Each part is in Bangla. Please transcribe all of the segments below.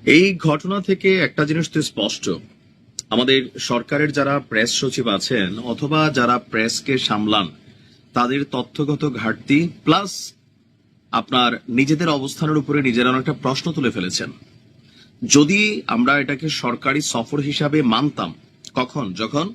এই ঘটনা থেকে একটা জিনিস তো স্পষ্ট, আমাদের সরকারের যারা প্রেস সচিব আছেন অথবা যারা প্রেসকে সামলান তাদের তথ্যগত ঘাটতি প্লাস আপনার নিজেদের অবস্থানের উপরে নিজেরা অনেকটা প্রশ্ন তুলে ফেলেছেন। যদি আমরা এটাকে সরকারি সফর হিসাবে মানতাম কখন, যখন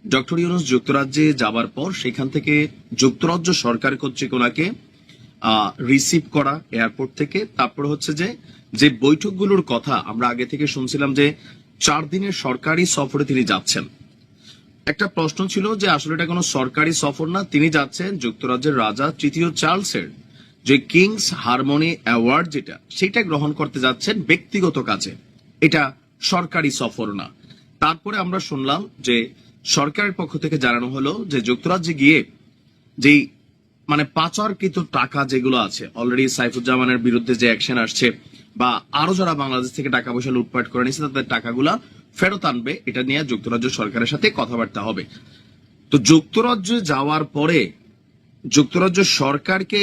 ডক্টর ইউনূস যুক্তরাজ্যে যাবার পর সেখান থেকে যুক্তরাজ্য সরকার কর্তৃক ওনাকে রিসিভ করা এয়ারপোর্ট থেকে, তারপর হচ্ছে যে বৈঠকগুলোর কথা আমরা আগে থেকে শুনছিলাম যে 4 দিনের সরকারি সফরে তিনি যাচ্ছেন। একটা প্রশ্ন ছিল যে আসলে এটা কোনো সরকারি সফর না, তিনি যাচ্ছেন যুক্তরাজ্যের রাজা তৃতীয় চার্লসের যে কিংস হারমোনি অ্যাওয়ার্ড যেটা সেটা গ্রহণ করতে যাচ্ছেন ব্যক্তিগত কাজে, এটা সরকারি সফর না। তারপরে আমরা শুনলাম যে সরকারের পক্ষ থেকে জানানো হলো যে যুক্তরাজ্যে গিয়ে যেই মানে পাচারকৃত টাকা যেগুলো আছে, অলরেডি সাইফুজ্জামানের বিরুদ্ধে যে অ্যাকশন আসছে বা আরো যারা বাংলাদেশ থেকে টাকা পয়সা লুটপাট করে নিচ্ছে তাদের টাকাগুলা ফেরত আনবে, এটা নিয়ে যুক্তরাজ্য সরকারের সাথে কথাবার্তা হবে। তো যুক্তরাজ্যে যাওয়ার পরে যুক্তরাজ্য সরকারকে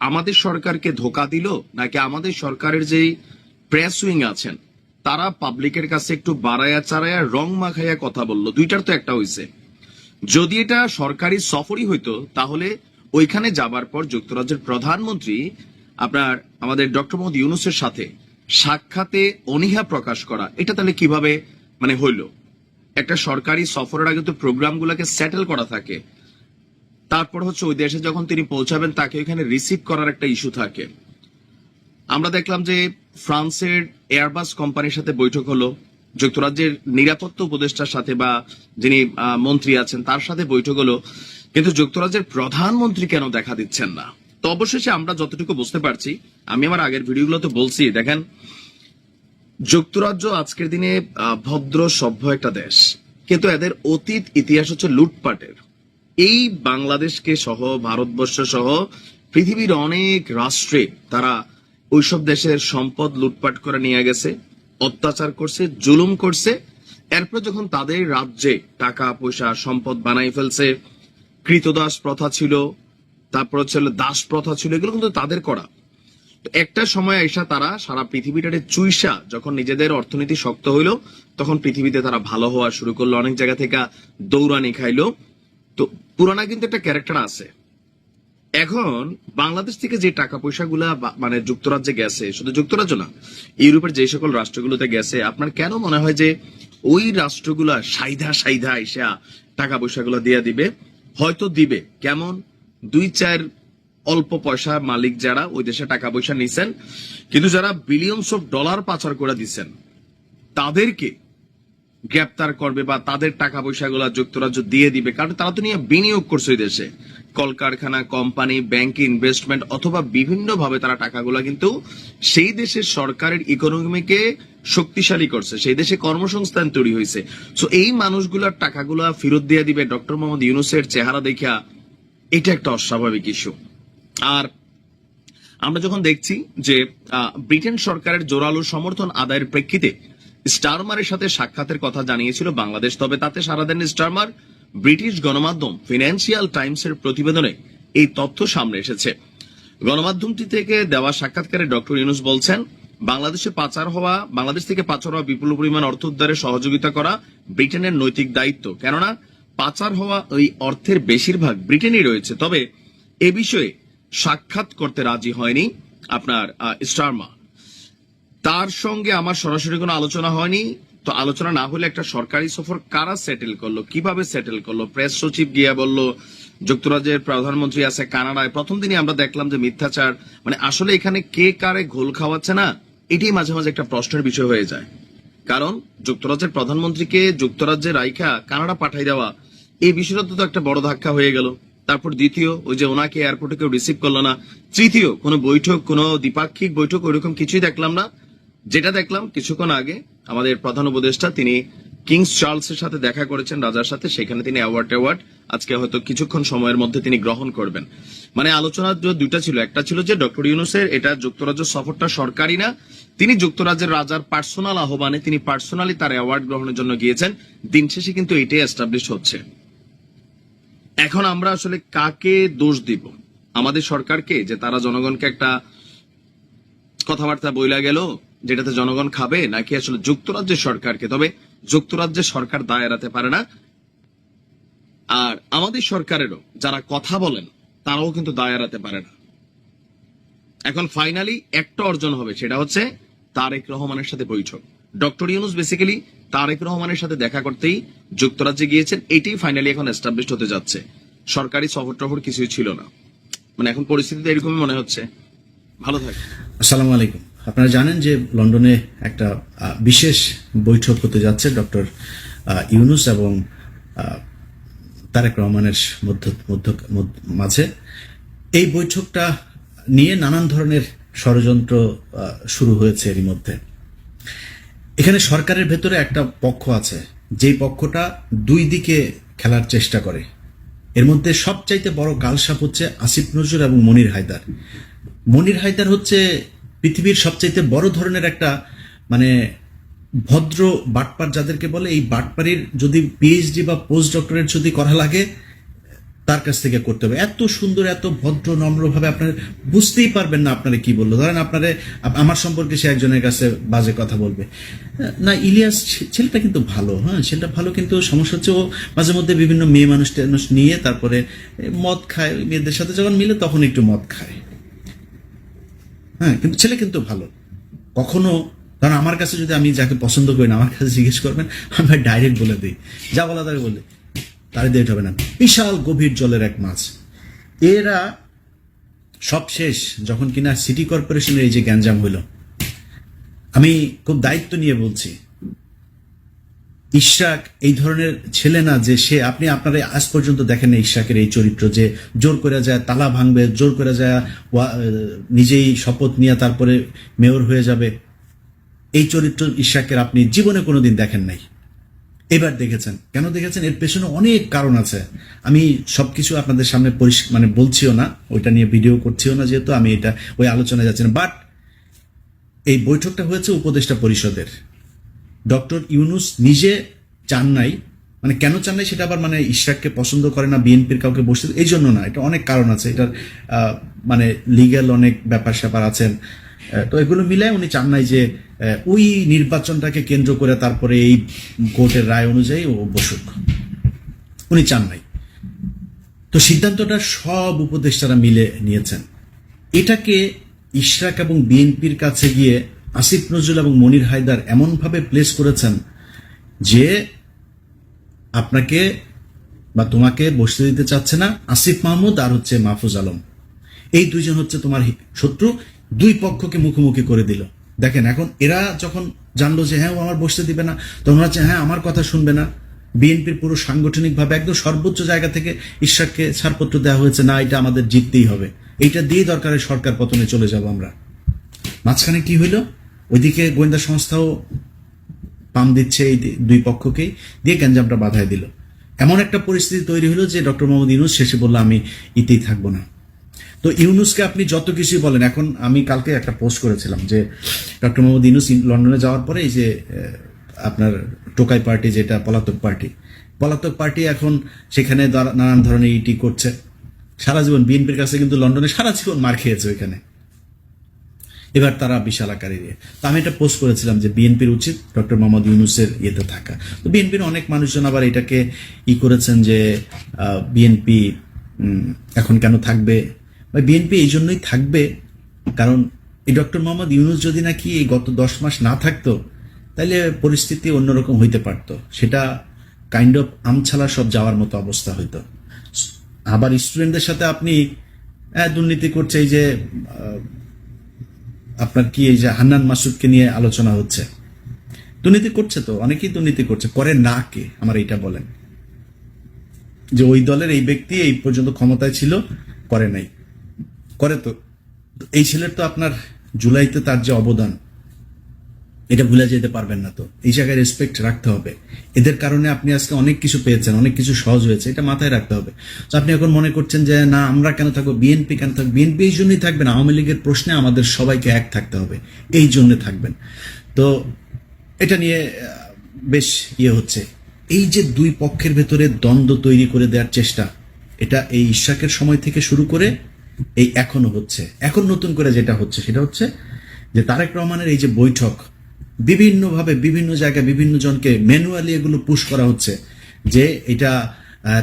আমাদের সরকারকে ধোকা দিল, নাকি আমাদের সরকারের যেই প্রেস উইং আছেন তারা পাবলিকের কাছে একটু বাড়ায়া চাড়ায়া রং মাখাইয়া কথা বললো? দুইটার তো একটা হইছে। যদি এটা সরকারি সফরই হইতো তাহলে ওইখানে যাবার পর যুক্তরাজ্যের প্রধানমন্ত্রী আপনার আমাদের ডক্টর মোহাম্মদ ইউনূসের সাথে সাক্ষাতে অনীহা প্রকাশ করা, এটা তাহলে কিভাবে মানে হইল? একটা সরকারি সফরের আগে তো প্রোগ্রামগুলোকে সেটেল করা থাকে, তারপর হচ্ছে ওই দেশে যখন তিনি পৌঁছাবেন তাকে ওইখানে রিসিভ করার একটা ইস্যু থাকে। আমরা দেখলাম যে ফ্রান্সের এয়ারবাস কোম্পানির সাথে বৈঠক হলো, যুক্তরাজ্যের নিরাপত্তা উপদেষ্টার সাথে বা যিনি মন্ত্রী আছেন তার সাথে বৈঠক হলো, কিন্তু যুক্তরাজ্যের প্রধানমন্ত্রী কেন দেখা দিচ্ছেন না? তো অবশেষে আমরা যতটুকু বুঝতে পারছি, আমি আমার আগের ভিডিওগুলোতে বলছি, দেখেন যুক্তরাজ্য আজকের দিনে ভদ্র সভ্য একটা দেশ, কিন্তু এদের অতীত ইতিহাস হচ্ছে লুটপাটের। এই বাংলাদেশকে সহ ভারতবর্ষ সহ পৃথিবীর অনেক রাষ্ট্রে তারা ওইসব দেশের সম্পদ লুটপাট করে নিয়ে গেছে, অত্যাচার করছে, জুলুম করছে। এরপর যখন তাদের রাজ্যে টাকা পয়সা সম্পদ বানাই ফেলছে, কৃতদাস প্রথা ছিল, তারপর হচ্ছে দাস প্রথা ছিল, এগুলো কিন্তু তাদের করা। একটা সময় এসা তারা সারা পৃথিবীটারে চুইসা যখন নিজেদের অর্থনীতি শক্ত হইলো তখন পৃথিবীতে তারা ভালো হওয়া শুরু করলো, অনেক জায়গা থেকে দৌড়ানি খাইলো। তো পুরানা কিন্তু একটা ক্যারেক্টার আছে। এখন বাংলাদেশ থেকে যে টাকা পয়সা গুলা মানে যুক্তরাজ্যে গেছে, শুধু যুক্তরাজ্য না, ইউরোপের যে সকল রাষ্ট্রগুলোতে গেছে, আপনার কেন মনে হয় যে ওই রাষ্ট্রগুলা সাইধা সাইধা এসা টাকা পয়সা গুলা দিয়ে দিবে? হয়তো দিবে, কেমন 2-4 অল্প পয়সা মালিক যারা ওই দেশে টাকা পয়সা নিছেন, কিন্তু যারা বিলিয়নস অফ ডলার পাচার করে দিচ্ছেন তাদেরকে গ্রেপ্তার করবে বা তাদের টাকা পয়সা গুলা যুক্তরাজ্য দিয়ে দিবে, কারণ তারা তো নিয়ে বিনিয়োগ করছে ওই দেশে, কলকারখানা, কোম্পানি, ব্যাংক ইনভেস্টমেন্ট অথবা বিভিন্ন ভাবে তারা টাকাগুলা কিন্তু সেই দেশের সরকারের ইকোনমিকে শক্তিশালী করছে, সেই দেশে কর্মসংস্থান তৈরি হয়েছে। সো এই মানুষগুলার টাকাগুলা ফেরত দিয়ে দিবে ডক্টর মোহাম্মদ ইউনূসের চেহারা দেখা, এটা একটা অস্বাভাবিক ইস্যু। আর আমরা যখন দেখছি যে ব্রিটেন সরকারের জোরালো সমর্থন আদায়ের প্রেক্ষিতে স্টারমারের সাথে সাক্ষাতের কথা জানিয়েছিল বাংলাদেশ, তবে তাতে সাড়া দেন স্টারমার। ব্রিটিশ গণমাধ্যম ফিনান্সিয়াল টাইমসের প্রতিবেদনে এই তথ্য সামনে এসেছে। গণমাধ্যমটি থেকে দেওয়া সাক্ষাৎকারে ডক্টর ইউনূস বলছেন, বাংলাদেশ থেকে পাচার হওয়া বিপুল পরিমাণ অর্থ উদ্ধারে সহযোগিতা করা ব্রিটেনের নৈতিক দায়িত্ব, কেননা পাচার হওয়া ওই অর্থের বেশিরভাগ ব্রিটেনই রয়েছে। তবে এ বিষয়ে সাক্ষাৎ করতে রাজি হয়নি আপনার স্টারমা। তার সঙ্গে আমার সরাসরি কোনো আলোচনা হয়নি। তো আলোচনা না হলে একটা সরকারি সফর কারা সেটেল করলো, কিভাবে সেটেল করলো? প্রেস সচিব গিয়া বলল, যুক্তরাজ্যের প্রধানমন্ত্রী আছে কানাডায়। প্রথম দিনই আমরা দেখলাম যে মিথ্যাচার, মানে আসলে এখানে কে কারে ঘোল খাওয়াচ্ছে না, এটাই মাঝে মাঝে একটা প্রশ্নের বিষয় হয়ে যায়। কারণ যুক্তরাজ্যের প্রধানমন্ত্রীকে যুক্তরাজ্যের রাইখা কানাডা পাঠাই দেওয়া, এই বিষয়টা তো একটা বড় ধাক্কা হয়ে গেল। তারপর দ্বিতীয়, ওই যে ওনাকে এয়ারপোর্টে কেউ রিসিভ করলো না। তৃতীয়, কোনো বৈঠক, কোনো দ্বিপাক্ষিক বৈঠক ওইরকম কিছুই দেখলাম না। যেটা দেখলাম কিছুক্ষণ আগে আমাদের প্রধান উপদেষ্টা তিনি কিংস চার্লসের সাথে দেখা করেছেন, রাজার সাথে, সেখানে তিনি অ্যাওয়ার্ড আজকে হয়তো কিছুক্ষণ সময়ের মধ্যে তিনি গ্রহণ করবেন। মানে আলোচনা দুইটা ছিল, একটা ছিল যে ডক্টর ইউনূসের এটা যুক্তরাজ্য সফরটা সরকারি না, তিনি যুক্তরাজ্যের রাজার পার্সোনাল আহ্বানে তিনি পার্সোনালি তার অ্যাওয়ার্ড গ্রহণের জন্য গিয়েছেন। দিন শেষে কিন্তু এটাই এস্টাবলিশ হচ্ছে। এখন আমরা আসলে কাকে দোষ দিব? আমাদের সরকারকে, যে তারা জনগণকে একটা কথাবার্তা বইলা গেল যেটাতে জনগণ খাবে, নাকি আসলে যুক্তরাজ্যের সরকারকে? তবে যুক্তরাজ্যের সরকার দায় এড়াতে পারে না, আর আমাদের সরকারেরও যারা কথা বলেন তারাও কিন্তু দায় এড়াতে পারে না। এখন ফাইনালি একটা অর্জন হবে, সেটা হচ্ছে তারেক রহমানের সাথে বৈঠক। ডক্টর ইউনূস বেসিক্যালি তারেক রহমানের সাথে দেখা করতেই যুক্তরাজ্যে গিয়েছেন, এটাই ফাইনালি এখন এস্টাবলিশড হতে যাচ্ছে। সরকারি সফর টফর কিছুই ছিল না, মানে এখন পরিস্থিতিতে এরকমই মনে হচ্ছে। ভালো থাকে। আসসালামু আলাইকুম। আপনারা জানেন যে লন্ডনে একটা বিশেষ বৈঠক হতে যাচ্ছে ডক্টর ইউনূস এবং তারেক রহমানের মাঝে। এই বৈঠকটা নিয়ে নানান ধরনের ষড়যন্ত্র শুরু হয়েছে এরই মধ্যে। এখানে সরকারের ভেতরে একটা পক্ষ আছে, যেই পক্ষটা দুই দিকে খেলার চেষ্টা করে। এর মধ্যে সবচাইতে বড় কালসাপ হচ্ছে আসিফ নজরুল এবং মনির হায়দার। মনির হায়দার হচ্ছে পৃথিবীর সবচাইতে বড় ধরনের একটা মানে ভদ্র বাটপার যাদেরকে বলে। এই বাটপারির যদি পিএইচডি বা পোস্ট ডক্টরেট যদি করা লাগে তার কাছ থেকে করতে হবে। এত সুন্দর, এত ভদ্র নম্রভাবে আপনারা বুঝতেই পারবেন না আপনারা কি বললো। ধরেন আপনারা আমার সম্পর্কে সে একজনের কাছে বাজে কথা বলবে না, ইলিয়াস ছেলেটা কিন্তু ভালো, হ্যাঁ ছেলেটা ভালো, কিন্তু সমস্যা হচ্ছে ও মাঝে মধ্যে বিভিন্ন মেয়ে মানুষ নিয়ে তারপরে মদ খায়, মেয়েদের সাথে যখন মিলে তখন একটু মদ খায়, হ্যাঁ কিন্তু ছেলে কিন্তু ভালো। কখনো কারণ আমার কাছে যদি আমি যাকে পছন্দ করি না আমার কাছে জিজ্ঞেস করবেন, আমি ডাইরেক্ট বলে দিই, যা বলা তাকে বলে তারে দিয়ে হবে না। বিশাল গভীর জলের এক মাছ। এরা সব শেষ যখন কিনা সিটি কর্পোরেশনের এই যে গ্যাঞ্জাম হইল। আমি খুব দায়িত্ব নিয়ে বলছি, ইশরাক এই ধরনের ছেলে না যে সে, আপনি আপনারা আজ পর্যন্ত দেখেন না ইশরাকের এই চরিত্র যে জোর করে যায় তালা ভাঙবে, জোর করে যায় নিজেই শপথ নিয়ে তারপরে মেয়র হয়ে যাবে। এই চরিত্র ইশরাকের আপনি জীবনে কোনোদিন দেখেন নাই, এবার দেখেছেন। কেন দেখেছেন? এর পেছনে অনেক কারণ আছে। আমি সবকিছু আপনাদের সামনে মানে বলছিও না, ওইটা নিয়ে ভিডিও করছিও না, যেহেতু আমি এটা ওই আলোচনায় যাচ্ছি না। বাট এই বৈঠকটা হয়েছে উপদেষ্টা পরিষদের। ডক্টর ইউনূস নিজে চান নাই, মানে কেন চান নাই সেটা আবার মানে ইশরাককে পছন্দ করে না, বিএনপির কাউকে বসতে, এই জন্য না, এটা অনেক কারণ আছে। এটার মানে লিগ্যাল অনেক ব্যাপার স্যাপার আছেন। তো এগুলো মিলায় উনি চান নাই যে ওই নির্বাচনটাকে কেন্দ্র করে তারপরে এই কোর্টের রায় অনুযায়ী ও বসুক, উনি চান নাই। তো সিদ্ধান্তটা সব উপদেষ্টারা মিলে নিয়েছেন। এটাকে ইশরাক এবং বিএনপির কাছে গিয়ে আসিফ নজরুল এবং মনির হায়দার এমনভাবে প্লেস করেছেন যে আপনাকে বা তোমাকে বসতে দিতে চাচ্ছে না আসিফ মাহমুদ আর হচ্ছে মাহফুজ আলম। এই দুইজন হচ্ছে তোমার শত্রু, দুই পক্ষকে মুখোমুখি করে দিল। দেখেন এখন এরা যখন জানলো যে হ্যাঁ ও আমার বসতে দিবে না, তখন হচ্ছে হ্যাঁ আমার কথা শুনবে না। বিএনপির পুরো সাংগঠনিকভাবে একদম সর্বোচ্চ জায়গা থেকে ইশরাককে ছাড়পত্র দেওয়া হয়েছে, না এটা আমাদের জিততেই হবে, এইটা দিয়ে দরকারে সরকার পতনে চলে যাব আমরা। মাঝখানে কি হইল? ওইদিকে গোয়েন্দা সংস্থাও পাম দিচ্ছে এই দুই পক্ষকেই, দিয়ে গ্যাঞ্জামটা বাধায় দিল। এমন একটা পরিস্থিতি তৈরি হলো যে ডক্টর মোহাম্মদ ইউনূস শেষে বললো আমি ইতেই থাকবো না। তো ইউনূসকে আপনি যত কিছুই বলেন, এখন আমি কালকে একটা পোস্ট করেছিলাম যে ডক্টর মোহাম্মদ ইউনূস লন্ডনে যাওয়ার পরে এই যে আপনার টোকাই পার্টি, যেটা পলাতক পার্টি এখন সেখানে নানান ধরনের ইটি করছে। সারা জীবন বিএনপির কাছে কিন্তু লন্ডনে সারা জীবন মার খেয়েছে ওইখানে, এবার তারা বিশাল আকারে দিয়ে। তো আমি এটা পোস্ট করেছিলাম যে বিএনপির উচিত ডক্টর মোহাম্মদ ইউনূসের ইয়েতে থাকা। তো বিএনপির অনেক মানুষজন আবার এটাকে করেছেন যে বিএনপি এখন কেন থাকবে, বা বিএনপি এই জন্যই থাকবে কারণ এই ডক্টর মোহাম্মদ ইউনূস যদি নাকি এই গত 10 মাস না থাকতো তাহলে পরিস্থিতি অন্যরকম হইতে পারত, সেটা কাইন্ড অফ আমছালা সব যাওয়ার মতো অবস্থা হইতো। আবার স্টুডেন্টদের সাথে আপনি দুর্নীতি করছে, এই যে আপনার কি এই যে হান্নান মাসুদকে নিয়ে আলোচনা হচ্ছে, দুর্নীতি করছে তো অনেকেই দুর্নীতি করছে, করে না কে আমার এইটা বলেন, যে ওই দলের এই ব্যক্তি এই পর্যন্ত ক্ষমতায় ছিল করে নাই, করে তো। এই ছেলের তো আপনার জুলাইতে তার যে অবদান এটা ভুলে যেতে পারবেন না। তো এই জায়গায় রেসপেক্ট রাখতে হবে। এদের কারণে আপনি আজকে অনেক কিছু পেয়েছেন, অনেক কিছু সহজ হয়েছে, এটা মাথায় রাখতে হবে। তো আপনি এখন মনে করছেন যে না আমরা কেন থাকবো, বিএনপি কেন থাকবে, বিএনপি এই জন্যই থাকবেন, আওয়ামী লীগের প্রশ্নে আমাদের সবাইকে এক থাকতে হবে, এই জন্য থাকবেন। তো এটা নিয়ে বেশ হচ্ছে। এই যে দুই পক্ষের ভেতরে দ্বন্দ্ব তৈরি করে দেওয়ার চেষ্টা, এটা এই ইশরাকের সময় থেকে শুরু করে এই এখনো হচ্ছে। এখন নতুন করে যেটা হচ্ছে সেটা হচ্ছে যে তারেক রহমানের এই যে বৈঠক বিভিন্নভাবে বিভিন্ন জায়গায় বিভিন্ন জনকে ম্যানুয়ালি এগুলো পুশ করা হচ্ছে যে এটা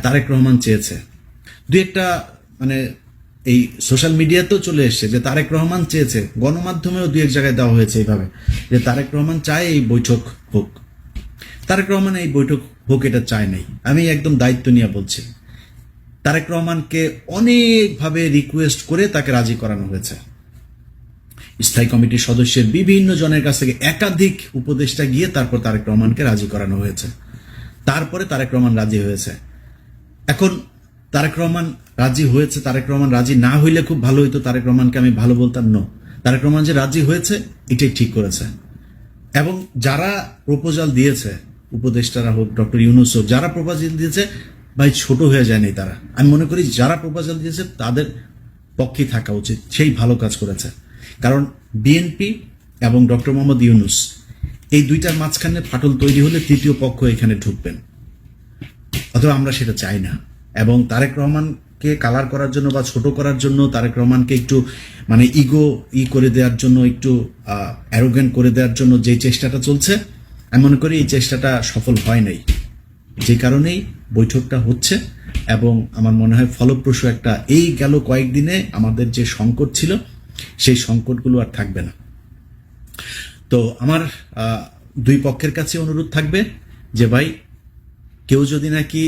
তারেক রহমান চেয়েছে। দুই একটা মানে এই সোশ্যাল মিডিয়াতেও চলে এসছে যে তারেক রহমান চেয়েছে, গণমাধ্যমেও দুই এক জায়গায় দেওয়া হয়েছে এইভাবে যে তারেক রহমান চায় এই বৈঠক হোক। তারেক রহমান এই বৈঠক হোক এটা চায় নাই। আমি একদম দায়িত্ব নিয়ে বলছি, তারেক রহমানকে অনেকভাবে রিকোয়েস্ট করে তাকে রাজি করানো হয়েছে। স্থায়ী কমিটির সদস্যের বিভিন্ন জনের কাছ থেকে একাধিক উপদেষ্টা গিয়ে তারপর তারেক রহমানকে রাজি করানো হয়েছে। তারপরে তারেক রহমান রাজি হয়েছে। এখন তারেক রহমান রাজি হয়েছে, তারেক রহমান রাজি না হইলে খুব ভালো হইতো, তারেক রহমানকে আমি ভালো বলতাম। নো, তারেক রহমান যে রাজি হয়েছে এটাই ঠিক করেছে। এবং যারা প্রপোজাল দিয়েছে, উপদেষ্টারা হোক, ডক্টর ইউনূস হোক, যারা প্রপোজাল দিয়েছে ভাই ছোট হয়ে যায়নি তারা। আমি মনে করি যারা প্রপোজাল দিয়েছে তাদের পক্ষে থাকা উচিত, সেই ভালো কাজ করেছে। কারণ বিএনপি এবং ডক্টর মোহাম্মদ ইউনূস এই দুইটার মাঝখানে ফাটল তৈরি হলে তৃতীয় পক্ষ এখানে ঢুকবেন, অথবা আমরা সেটা চাই না। এবং তারেক রহমানকে কালার করার জন্য বা ছোট করার জন্য, তারেক রহমানকে একটু মানে ইগো করে দেওয়ার জন্য, একটু অ্যারোগেন্ট করে দেওয়ার জন্য যে চেষ্টাটা চলছে, আমি মনে করি এই চেষ্টাটা সফল হয় নাই। যে কারণেই বৈঠকটা হচ্ছে এবং আমার মনে হয় ফলপ্রসূ একটা, এই গেল কয়েকদিনে আমাদের যে সংকট ছিল সেই সংকটগুলো আর থাকবে না। তো আমার দুই পক্ষের কাছে অনুরোধ থাকবে যে ভাই, কেউ যদি নাকি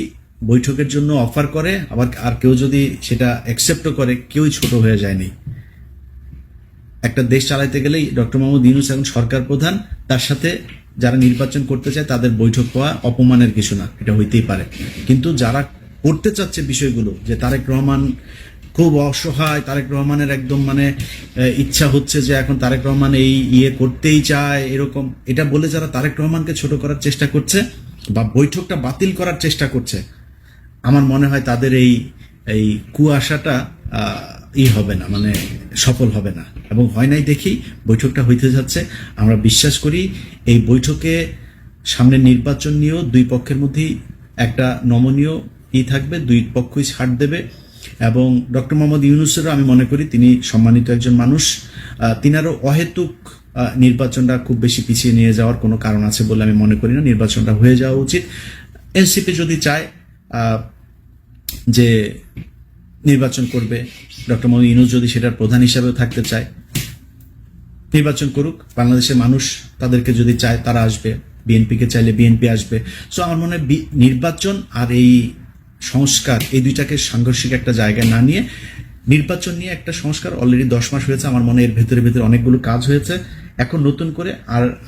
বৈঠকের জন্য অফার করে, আবার আর কেউ যদি সেটা অ্যাকসেপ্টও করে, কেউই ছোট হয়ে যায়নি। একটা দেশ চালাইতে গেলেই ডক্টর মোহাম্মদ ইউনূস এখন সরকার প্রধান, তার সাথে যারা নির্বাচন করতে চায় তাদের বৈঠক হওয়া অপমানের কিছু না, এটা হইতেই পারে। কিন্তু যারা করতে চাচ্ছে বিষয়গুলো, যে তারেক রহমান খুব অসহায়, তারেক রহমানের একদম মানে ইচ্ছা হচ্ছে যে এখন তারেক রহমান এই করতেই চায় এরকম, এটা বলে যারা তারেক রহমানকে ছোট করার চেষ্টা করছে বা বৈঠকটা বাতিল করার চেষ্টা করছে, আমার মনে হয় তাদের এই কুয়াশাটা হবে না, মানে সফল হবে না। এবং হয় নাই দেখি বৈঠকটা হইতে যাচ্ছে। আমরা বিশ্বাস করি এই বৈঠকে সামনের নির্বাচন নিয়েও দুই পক্ষের মধ্যেই একটা নমনীয় থাকবে, দুই পক্ষই ছাড় দেবে। এবং ডক্টর মোহাম্মদ ইউনূসেরও আমি মনে করি তিনি সম্মানিত একজন মানুষ, তিনারও অহেতুক নির্বাচনটা খুব বেশি পিছিয়ে নিয়ে যাওয়ার কোনো কারণ আছে বলে আমি মনে করি না। নির্বাচনটা হয়ে যাওয়া উচিত। এনসিপি যদি চায় যে নির্বাচন করবে, ডক্টর মোহাম্মদ ইউনূস যদি সেটার প্রধান হিসাবেও থাকতে চায়, নির্বাচন করুক। বাংলাদেশের মানুষ তাদেরকে যদি চায় তারা আসবে, বিএনপিকে চাইলে বিএনপি আসবে। সো আমার মনে হয় নির্বাচন আর এই সংস্কার, এই দুইটাকে সাংঘর্ষিক একটা জায়গায় না নিয়ে নির্বাচন নিয়ে একটা সংস্কার অলরেডি 10 মাস হয়েছে। আমার মনে এর ভেতরে অনেকগুলো কাজ হয়েছে। এখন নতুন করে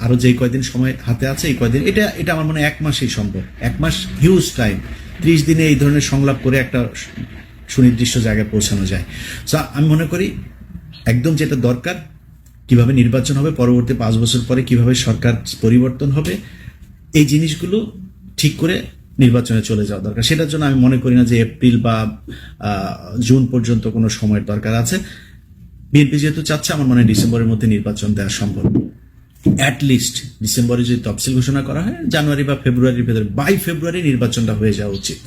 আরো যে কয়দিন সময় হাতে আছে, এই কয়দিন এটা আমার মনে হয় 1 মাসেই সম্ভব। 1 মাস হিউজ টাইম। 30 দিনে এই ধরনের সংলাপ করে একটা সুনির্দিষ্ট জায়গায় পৌঁছানো যায়। সো আমি মনে করি একদম যেটা দরকার, কিভাবে নির্বাচন হবে, পরবর্তী 5 বছর পরে কিভাবে সরকার পরিবর্তন হবে, এই জিনিসগুলো ঠিক করে নির্বাচনে চলে যাওয়া দরকার। সেটার জন্য আমি মনে করি না যে এপ্রিল বা জুন পর্যন্ত কোনো সময়ের দরকার আছে। বিএনপি যেহেতু চাচ্ছে, আমার মনে হয় ডিসেম্বরের মধ্যে নির্বাচন দেওয়া সম্ভব। অ্যাটলিস্ট ডিসেম্বরে যদি তফসিল ঘোষণা করা হয়, জানুয়ারি বা ফেব্রুয়ারির ভেতরে, বাই ফেব্রুয়ারি নির্বাচনটা হয়ে যাওয়া উচিত।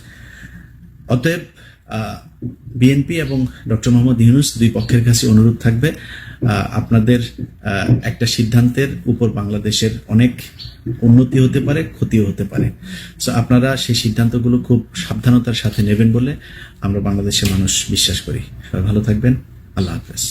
অতএব বিএনপি এবং ডক্টর মোহাম্মদ ইউনূস দুই পক্ষের কাছে অনুরোধ থাকবে, আপনাদের একটা সিদ্ধান্তের উপর বাংলাদেশের অনেক উন্নতি হতে পারে, ক্ষতিও হতে পারে। সো আপনারা সেই সিদ্ধান্তগুলো খুব সাবধানতার সাথে নেবেন বলে আমরা বাংলাদেশের মানুষ বিশ্বাস করি। সবাই ভালো থাকবেন। আল্লাহ হাফেজ।